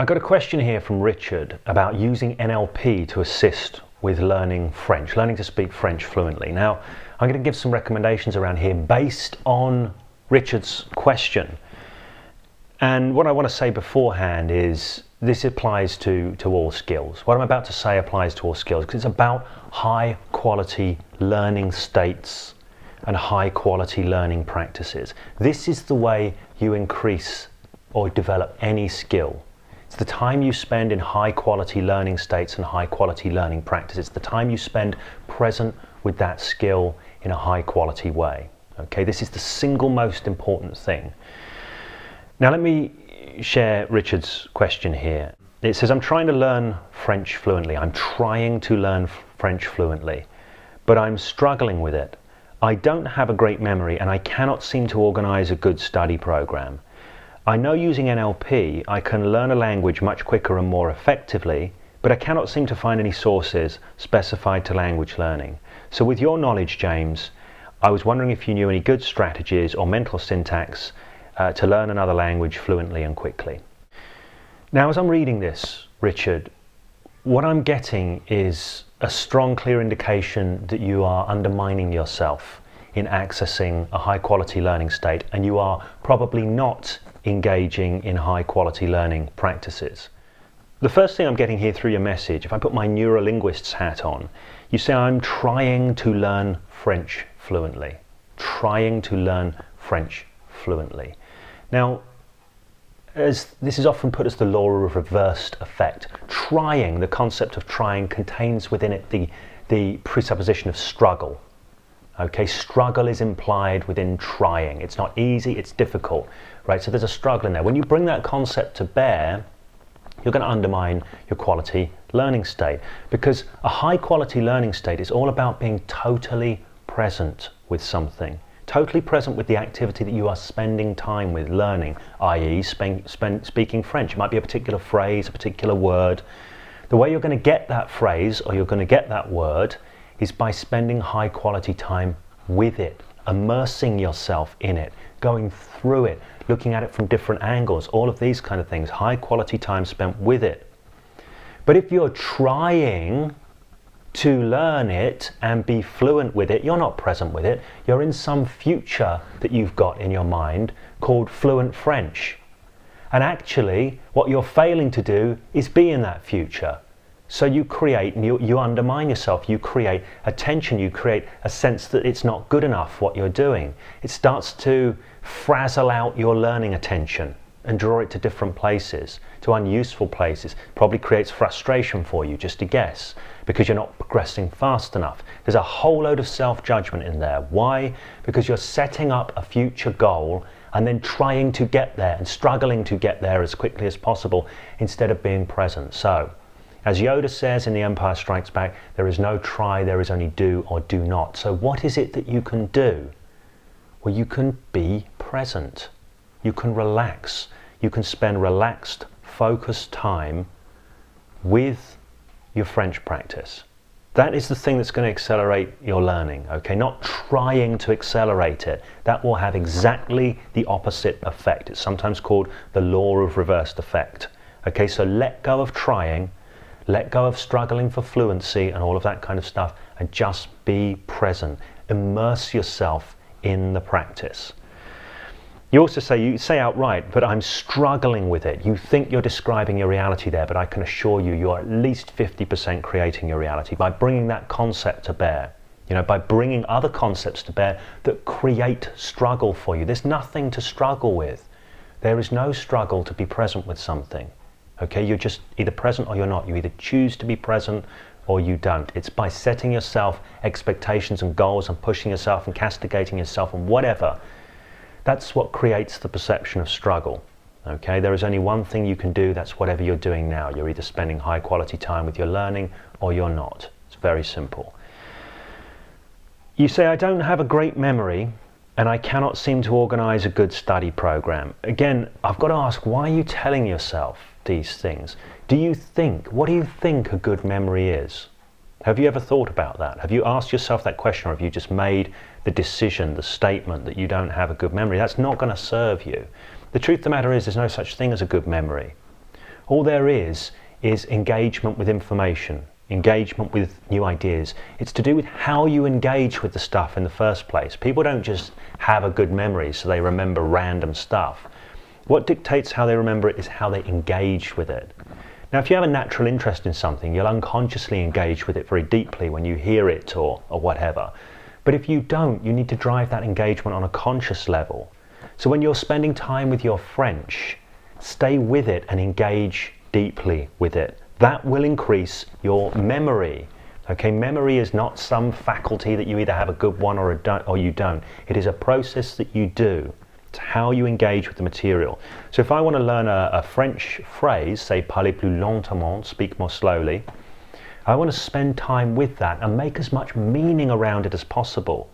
I got a question here from Richard about using NLP to assist with learning French, learning to speak French fluently. Now, I'm going to give some recommendations around here based on Richard's question. And what I want to say beforehand is this applies to all skills. What I'm about to say applies to all skills because it's about high quality learning states and high quality learning practices. This is the way you increase or develop any skill. It's the time you spend in high quality learning states and high quality learning practices. It's the time you spend present with that skill in a high quality way. Okay, this is the single most important thing. Now let me share Richard's question here. It says, I'm trying to learn French fluently. I'm trying to learn French fluently, but I'm struggling with it. I don't have a great memory and I cannot seem to organize a good study program. I know using NLP I can learn a language much quicker and more effectively, but I cannot seem to find any sources specified to language learning. So with your knowledge, James, I was wondering if you knew any good strategies or mental syntax to learn another language fluently and quickly. Now, as I'm reading this, Richard, what I'm getting is a strong, clear indication that you are undermining yourself in accessing a high quality learning state, and you are probably not engaging in high quality learning practices. The first thing I'm getting here through your message, if I put my neuro-linguist's hat on, you say I'm trying to learn French fluently. Trying to learn French fluently. Now, as this is often put as the law of reversed effect, trying, the concept of trying contains within it the presupposition of struggle. Okay, struggle is implied within trying. It's not easy, it's difficult, right? So there's a struggle in there. When you bring that concept to bear, you're going to undermine your quality learning state, because a high quality learning state is all about being totally present with something, totally present with the activity that you are spending time with learning, i.e. speaking French. It might be a particular phrase, a particular word. The way you're going to get that phrase or you're going to get that word is by spending high quality time with it, immersing yourself in it, going through it, looking at it from different angles, all of these kind of things, high quality time spent with it. But if you're trying to learn it and be fluent with it, you're not present with it, you're in some future that you've got in your mind called fluent French. And actually, what you're failing to do is be in that future. So you create, you undermine yourself, you create a tension, you create a sense that it's not good enough what you're doing. It starts to frazzle out your learning attention and draw it to different places, to unuseful places. Probably creates frustration for you, just a guess, because you're not progressing fast enough. There's a whole load of self-judgment in there. Why? Because you're setting up a future goal and then trying to get there and struggling to get there as quickly as possible instead of being present. So, as Yoda says in The Empire Strikes Back, there is no try, there is only do or do not. So what is it that you can do? Well, you can be present. You can relax. You can spend relaxed, focused time with your French practice. That is the thing that's going to accelerate your learning, okay? Not trying to accelerate it. That will have exactly the opposite effect. It's sometimes called the law of reversed effect. Okay, so let go of trying, let go of struggling for fluency and all of that kind of stuff, and just be present. Immerse yourself in the practice. You say outright, but I'm struggling with it. You think you're describing your reality there, but I can assure you, you're at least 50% creating your reality by bringing that concept to bear. You know, by bringing other concepts to bear that create struggle for you. There's nothing to struggle with. There is no struggle to be present with something. Okay, you're just either present or you're not. You either choose to be present or you don't. It's by setting yourself expectations and goals and pushing yourself and castigating yourself and whatever. That's what creates the perception of struggle. Okay, there is only one thing you can do, that's whatever you're doing now. You're either spending high quality time with your learning or you're not. It's very simple. You say, I don't have a great memory and I cannot seem to organize a good study program. Again, I've got to ask, why are you telling yourself these things? What do you think a good memory is? Have you ever thought about that? Have you asked yourself that question, or have you just made the decision, the statement that you don't have a good memory? That's not going to serve you. The truth of the matter is there's no such thing as a good memory. All there is engagement with information, engagement with new ideas. It's to do with how you engage with the stuff in the first place. People don't just have a good memory so they remember random stuff. What dictates how they remember it is how they engage with it. Now, if you have a natural interest in something, you'll unconsciously engage with it very deeply when you hear it or whatever. But if you don't, you need to drive that engagement on a conscious level. So when you're spending time with your French, stay with it and engage deeply with it. That will increase your memory. Okay, memory is not some faculty that you either have a good one or you don't. It is a process that you do. It's how you engage with the material. So if I want to learn a French phrase, say parler plus lentement, speak more slowly, I want to spend time with that and make as much meaning around it as possible.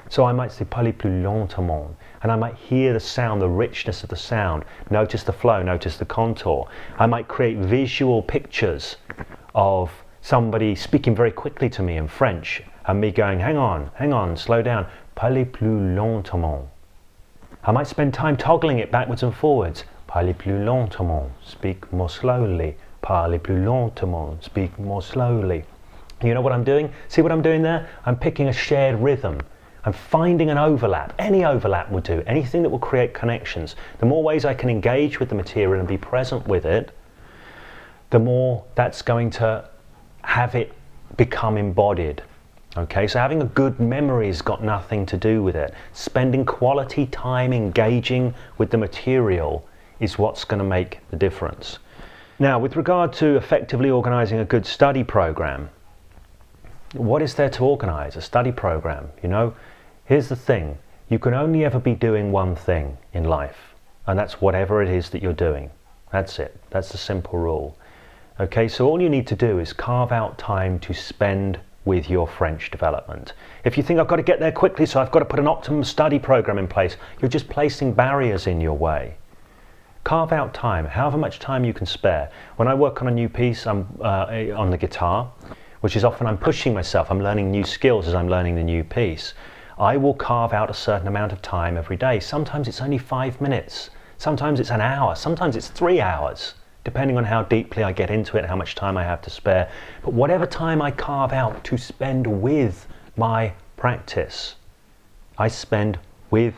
So I might say parler plus lentement, and I might hear the sound, the richness of the sound, notice the flow, notice the contour. I might create visual pictures of somebody speaking very quickly to me in French and me going, hang on, slow down, parler plus lentement. I might spend time toggling it backwards and forwards. Parler plus lentement, speak more slowly. Parler plus lentement, speak more slowly. You know what I'm doing? See what I'm doing there? I'm picking a shared rhythm. I'm finding an overlap. Any overlap will do. Anything that will create connections. The more ways I can engage with the material and be present with it, the more that's going to have it become embodied. Okay, so having a good memory has got nothing to do with it. Spending quality time engaging with the material is what's going to make the difference. Now, with regard to effectively organising a good study program, what is there to organise? A study program, you know? Here's the thing, you can only ever be doing one thing in life, and that's whatever it is that you're doing. That's it. That's the simple rule. Okay, so all you need to do is carve out time to spend with your French development. If you think I've got to get there quickly, so I've got to put an optimum study program in place, you're just placing barriers in your way. Carve out time, however much time you can spare. When I work on a new piece on the guitar, which is often I'm pushing myself, I'm learning new skills as I'm learning the new piece, I will carve out a certain amount of time every day. Sometimes it's only 5 minutes, sometimes it's an hour, sometimes it's 3 hours, depending on how deeply I get into it, how much time I have to spare. But whatever time I carve out to spend with my practice, I spend with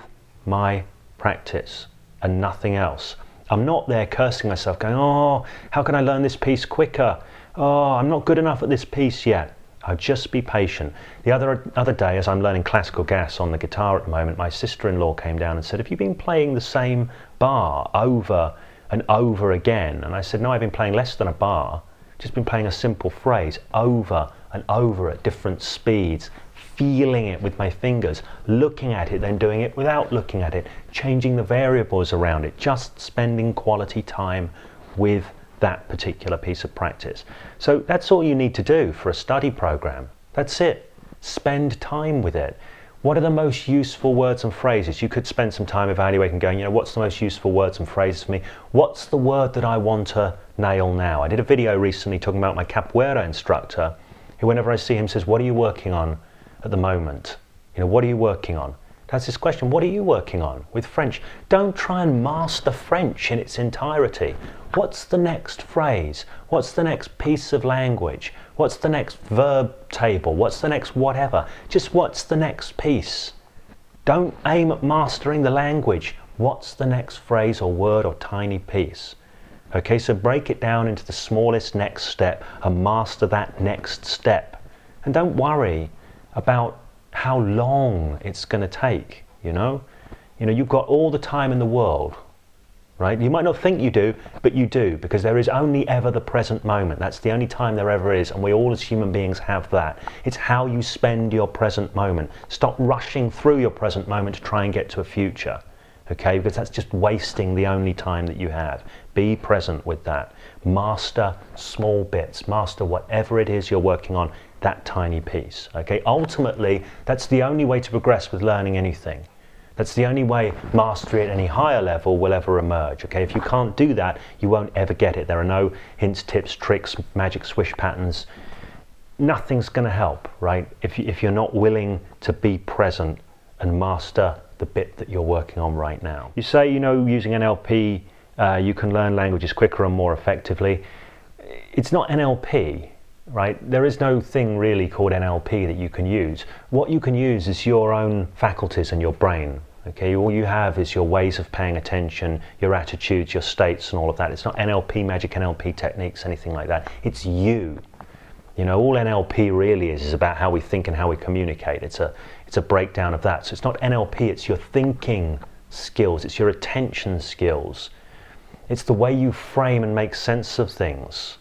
my practice and nothing else. I'm not there cursing myself, going, oh, how can I learn this piece quicker? Oh, I'm not good enough at this piece yet. I'll just be patient. The other day, as I'm learning classical gas on the guitar at the moment, my sister-in-law came down and said, have you been playing the same bar over and over again? And I said, no, I've been playing less than a bar, just been playing a simple phrase over and over at different speeds, feeling it with my fingers, looking at it, then doing it without looking at it, changing the variables around it, just spending quality time with that particular piece of practice. So that's all you need to do for a study program. That's it. Spend time with it. What are the most useful words and phrases? You could spend some time evaluating, going, you know, what's the most useful words and phrases for me? What's the word that I want to nail now? I did a video recently talking about my capoeira instructor, who whenever I see him says, what are you working on at the moment? You know, what are you working on? That's his question. What are you working on with French? Don't try and master French in its entirety. What's the next phrase? What's the next piece of language? What's the next verb table? What's the next whatever? Just what's the next piece? Don't aim at mastering the language. What's the next phrase or word or tiny piece? Okay, so break it down into the smallest next step and master that next step. And don't worry about how long it's going to take, you know? You've got all the time in the world, right? You might not think you do, but you do, because there is only ever the present moment. That's the only time there ever is, and we all as human beings have that. It's how you spend your present moment. Stop rushing through your present moment to try and get to a future, okay? Because that's just wasting the only time that you have. Be present with that. Master small bits. Master whatever it is you're working on, that tiny piece, okay? Ultimately, that's the only way to progress with learning anything. That's the only way mastery at any higher level will ever emerge, okay? If you can't do that, you won't ever get it. There are no hints, tips, tricks, magic swish patterns. Nothing's going to help, right? If you're not willing to be present and master the bit that you're working on right now. You say, using NLP You can learn languages quicker and more effectively. It's not NLP, right? There is no thing really called NLP that you can use. What you can use is your own faculties and your brain. Okay, all you have is your ways of paying attention, your attitudes, your states and all of that. It's not NLP, magic NLP techniques, anything like that. It's you. You know, all NLP really is about how we think and how we communicate. It's a breakdown of that. So it's not NLP, it's your thinking skills, it's your attention skills. It's the way you frame and make sense of things.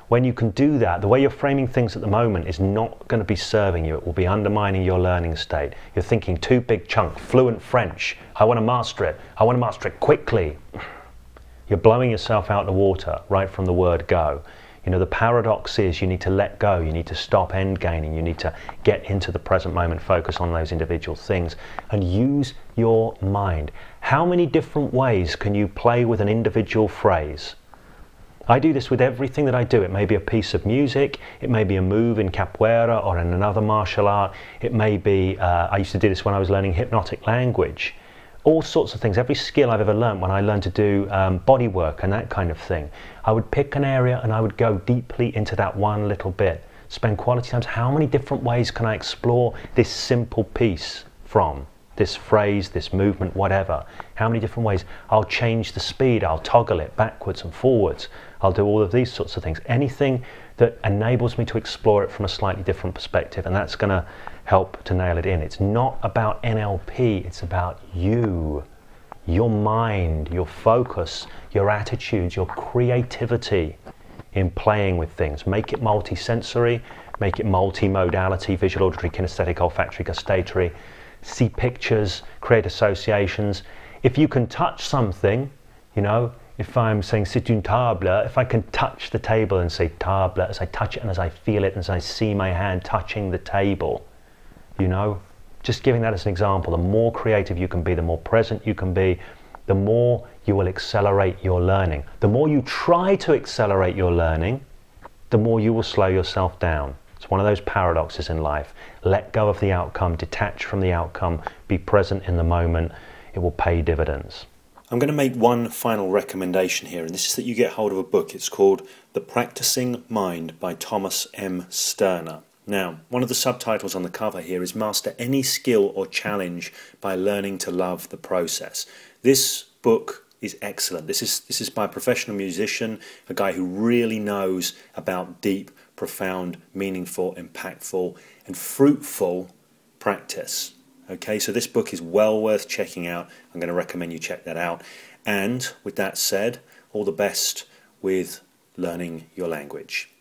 When you can do that, the way you're framing things at the moment is not going to be serving you. It will be undermining your learning state. You're thinking too big chunk, fluent French. I want to master it. I want to master it quickly. You're blowing yourself out of the water right from the word go. You know, the paradox is you need to let go. You need to stop end gaining. You need to get into the present moment, focus on those individual things and use your mind. How many different ways can you play with an individual phrase? I do this with everything that I do. It may be a piece of music, it may be a move in capoeira or in another martial art, it may be, I used to do this when I was learning hypnotic language, all sorts of things. Every skill I've ever learned, when I learned to do body work and that kind of thing, I would pick an area and I would go deeply into that one little bit, spend quality times. How many different ways can I explore this simple piece from? This phrase, this movement, whatever. How many different ways? I'll change the speed, I'll toggle it backwards and forwards. I'll do all of these sorts of things. Anything that enables me to explore it from a slightly different perspective, and that's going to help to nail it in. It's not about NLP, it's about you, your mind, your focus, your attitudes, your creativity in playing with things. Make it multi-sensory, make it multi-modality, visual, auditory, kinesthetic, olfactory, gustatory. See pictures, create associations. If you can touch something, you know, if I'm saying c'est une table, if I can touch the table and say table, as I touch it and as I feel it and as I see my hand touching the table, you know, just giving that as an example, the more creative you can be, the more present you can be, the more you will accelerate your learning. The more you try to accelerate your learning, the more you will slow yourself down. It's one of those paradoxes in life. Let go of the outcome, detach from the outcome, be present in the moment. It will pay dividends. I'm going to make one final recommendation here, and this is that you get hold of a book. It's called The Practicing Mind by Thomas M. Sterner. Now, one of the subtitles on the cover here is Master Any Skill or Challenge by Learning to Love the Process. This book is excellent. This is by a professional musician, a guy who really knows about deep, profound, meaningful, impactful and fruitful practice. Okay, so this book is well worth checking out. I'm going to recommend you check that out. And with that said, all the best with learning your language.